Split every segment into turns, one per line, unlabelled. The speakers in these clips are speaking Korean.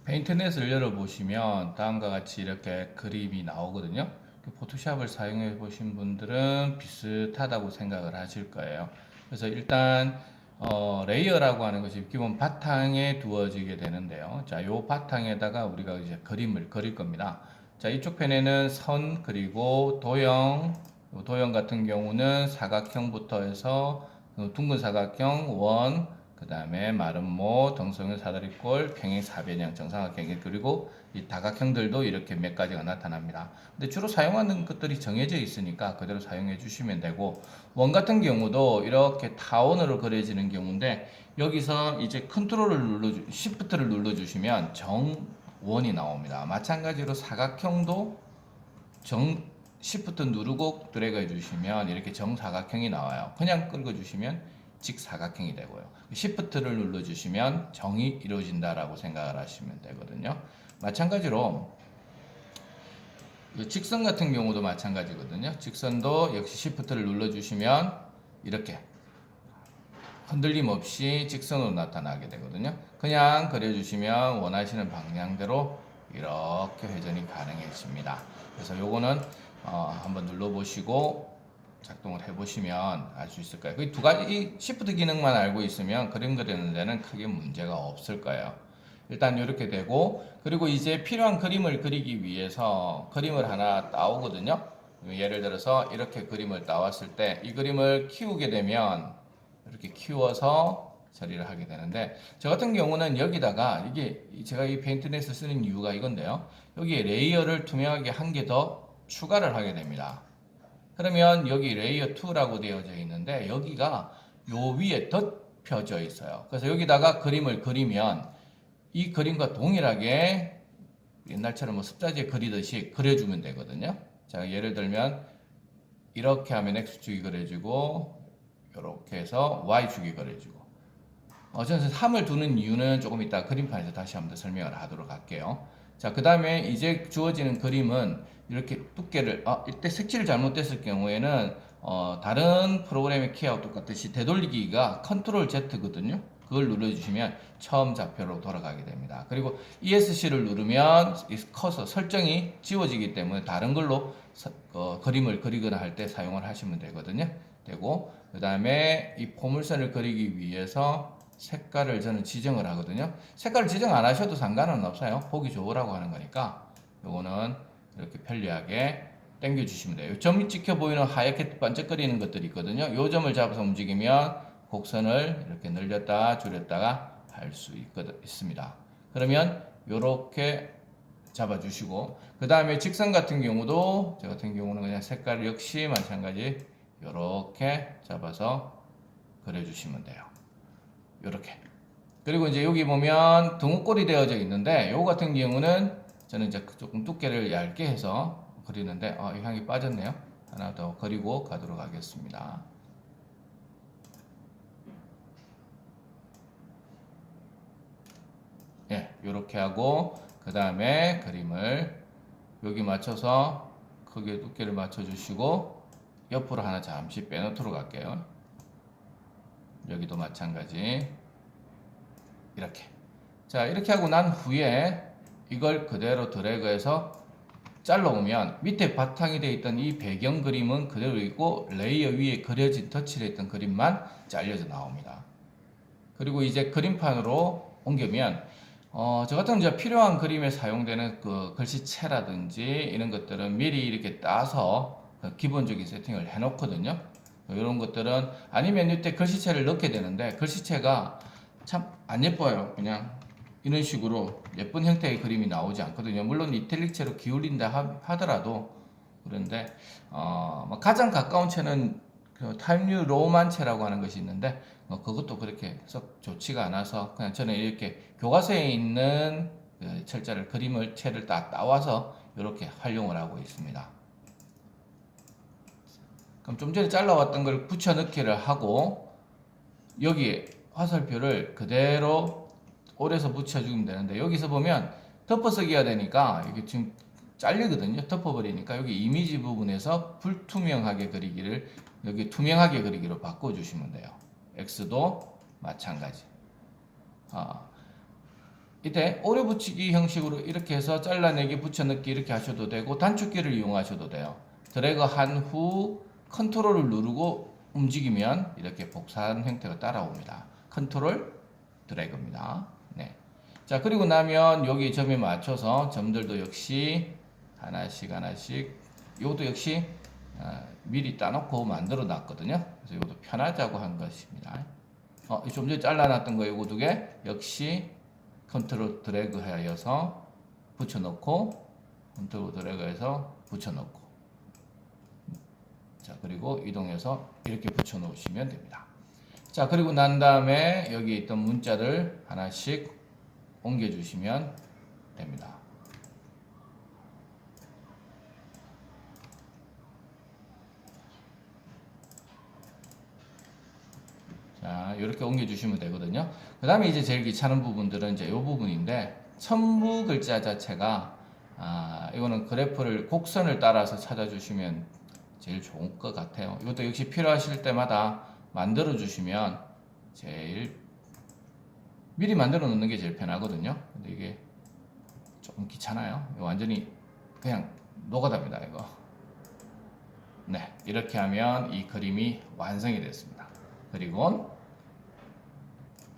페인트넷을 열어보시면 다음과 같이 이렇게 그림이 나오거든요. 포토샵을 사용해 보신 분들은 비슷하다고 생각을 하실 거예요. 그래서 일단 레이어라고 하는 것이 기본 바탕에 두어지게 되는데요. 자, 요 바탕에다가 우리가 이제 그림을 그릴 겁니다. 자, 이쪽 편에는 선 그리고 도형, 도형 같은 경우는 사각형부터 해서 둥근 사각형, 원, 그 다음에 마름모, 등성형 사다리꼴, 평행 사변형, 정사각형, 그리고 이 다각형들도 이렇게 몇 가지가 나타납니다. 근데 주로 사용하는 것들이 정해져 있으니까 그대로 사용해 주시면 되고, 원 같은 경우도 이렇게 타원으로 그려지는 경우인데, 여기서 이제 컨트롤을 시프트를 눌러주시면 정원이 나옵니다. 마찬가지로 사각형도 시프트 누르고 드래그 해주시면 이렇게 정사각형이 나와요. 그냥 긁어주시면 직사각형이 되고요. 시프트를 눌러주시면 정이 이루어진다라고 생각을 하시면 되거든요. 마찬가지로 직선 같은 경우도 마찬가지거든요. 직선도 역시 시프트를 눌러주시면 이렇게 흔들림 없이 직선으로 나타나게 되거든요. 그냥 그려주시면 원하시는 방향대로 이렇게 회전이 가능해집니다. 그래서 요거는 한번 눌러보시고 작동을 해보시면 알 수 있을 거예요. 그 두 가지 시프트 기능만 알고 있으면 그림 그리는 데는 크게 문제가 없을 거예요. 일단 이렇게 되고, 그리고 이제 필요한 그림을 그리기 위해서 그림을 하나 따오거든요. 예를 들어서 이렇게 그림을 따왔을 때 이 그림을 키우게 되면 이렇게 키워서 처리를 하게 되는데, 저 같은 경우는 여기다가 이게 제가 이 페인트넷을 쓰는 이유가 이건데요. 여기에 레이어를 투명하게 한 개 더 추가를 하게 됩니다. 그러면 여기 레이어 2라고 되어져 있는데 여기가 요 위에 덮여져 있어요. 그래서 여기다가 그림을 그리면 이 그림과 동일하게 옛날처럼 뭐 습자지에 그리듯이 그려주면 되거든요. 자, 예를 들면 이렇게 하면 X축이 그려지고 이렇게 해서 Y축이 그려지고, 저는 3을 두는 이유는 조금 이따 그림판에서 다시 한번 더 설명을 하도록 할게요. 자, 그 다음에 이제 주어지는 그림은 이렇게 두께를, 이때 색칠을 잘못됐을 경우에는, 다른 프로그램의 키하고 똑같이 되돌리기가 컨트롤 Z거든요. 그걸 눌러주시면 처음 좌표로 돌아가게 됩니다. 그리고 ESC를 누르면 이 커서 설정이 지워지기 때문에 다른 걸로 그림을 그리거나 할 때 사용을 하시면 되거든요. 되고, 그 다음에 이 포물선을 그리기 위해서 색깔을 저는 지정을 하거든요. 색깔을 지정 안 하셔도 상관은 없어요. 보기 좋으라고 하는 거니까 요거는 이렇게 편리하게 당겨 주시면 돼요. 점이 찍혀 보이는 하얗게 반짝거리는 것들이 있거든요. 요 점을 잡아서 움직이면 곡선을 이렇게 늘렸다 줄였다가 할 수 있습니다. 그러면 요렇게 잡아주시고, 그 다음에 직선 같은 경우도 저 같은 경우는 그냥 색깔 역시 마찬가지 요렇게 잡아서 그려주시면 돼요. 요렇게. 그리고 이제 여기 보면 등호꼴이 되어져 있는데 요 같은 경우는 저는 이제 조금 두께를 얇게 해서 그리는데 이 향이 빠졌네요. 하나 더 그리고 가도록 하겠습니다. 예, 요렇게 하고 그 다음에 그림을 여기 맞춰서 크게 두께를 맞춰 주시고 옆으로 하나 잠시 빼놓도록 할게요. 여기도 마찬가지 이렇게. 자, 이렇게 하고 난 후에 이걸 그대로 드래그해서 잘라오면 밑에 바탕이 되어 있던 이 배경 그림은 그대로 있고 레이어 위에 그려진 터치를 했던 그림만 잘려져 나옵니다. 그리고 이제 그림판으로 옮기면 저 같은 이제 필요한 그림에 사용되는 그 글씨체라든지 이런 것들은 미리 이렇게 따서 그 기본적인 세팅을 해 놓거든요. 이런 것들은 아니면 이때 글씨체를 넣게 되는데 글씨체가 참 안 예뻐요. 그냥 이런 식으로 예쁜 형태의 그림이 나오지 않거든요. 물론 이탈릭체로 기울인다 하더라도 그런데 뭐 가장 가까운 채는 그 타임뉴 로만 채라고 하는 것이 있는데 그것도 그렇게 썩 좋지가 않아서 그냥 저는 이렇게 교과서에 있는 그 철자를 그림을 채를 딱 따와서 이렇게 활용을 하고 있습니다. 그럼 좀 전에 잘라왔던 걸 붙여 넣기를 하고 여기에 화살표를 그대로 오래서 붙여주면 되는데 여기서 보면 덮어쓰기가 되니까 이게 지금 잘리거든요. 덮어버리니까 여기 이미지 부분에서 불투명하게 그리기를 여기 투명하게 그리기로 바꿔주시면 돼요. X도 마찬가지. 이때 오려 붙이기 형식으로 이렇게 해서 잘라내기, 붙여넣기 이렇게 하셔도 되고 단축키를 이용하셔도 돼요. 드래그 한 후 컨트롤을 누르고 움직이면 이렇게 복사한 형태가 따라옵니다. 컨트롤 드래그입니다. 네. 자, 그리고 나면 여기 점에 맞춰서 점들도 역시 하나씩 이것도 역시 미리 따놓고 만들어 놨거든요. 그래서 이것도 편하자고 한 것입니다. 좀 전에 잘라놨던 거 이거 두 개 역시 컨트롤 드래그 하여서 붙여넣고 컨트롤 드래그 해서 붙여넣고 자, 그리고 이동해서 이렇게 붙여놓으시면 됩니다. 자, 그리고 난 다음에 여기 있던 문자를 하나씩 옮겨주시면 됩니다. 자, 이렇게 옮겨주시면 되거든요. 그 다음에 이제 제일 귀찮은 부분들은 이제 이 부분인데, 첨부 글자 자체가, 이거는 그래프를 곡선을 따라서 찾아주시면 제일 좋은 것 같아요. 이것도 역시 필요하실 때마다 만들어 주시면 미리 만들어 놓는 게 제일 편하거든요. 근데 이게 조금 귀찮아요. 완전히 그냥 노가다입니다, 이거. 네, 이렇게 하면 이 그림이 완성이 됐습니다. 그리고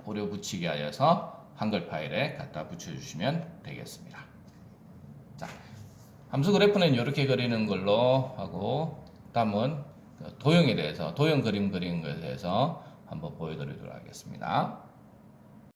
오려 붙이기 하여서 한글 파일에 갖다 붙여주시면 되겠습니다. 자, 함수 그래프는 이렇게 그리는 걸로 하고, 다음은 도형에 대해서, 도형 그림 그리는 것에 대해서 한번 보여드리도록 하겠습니다.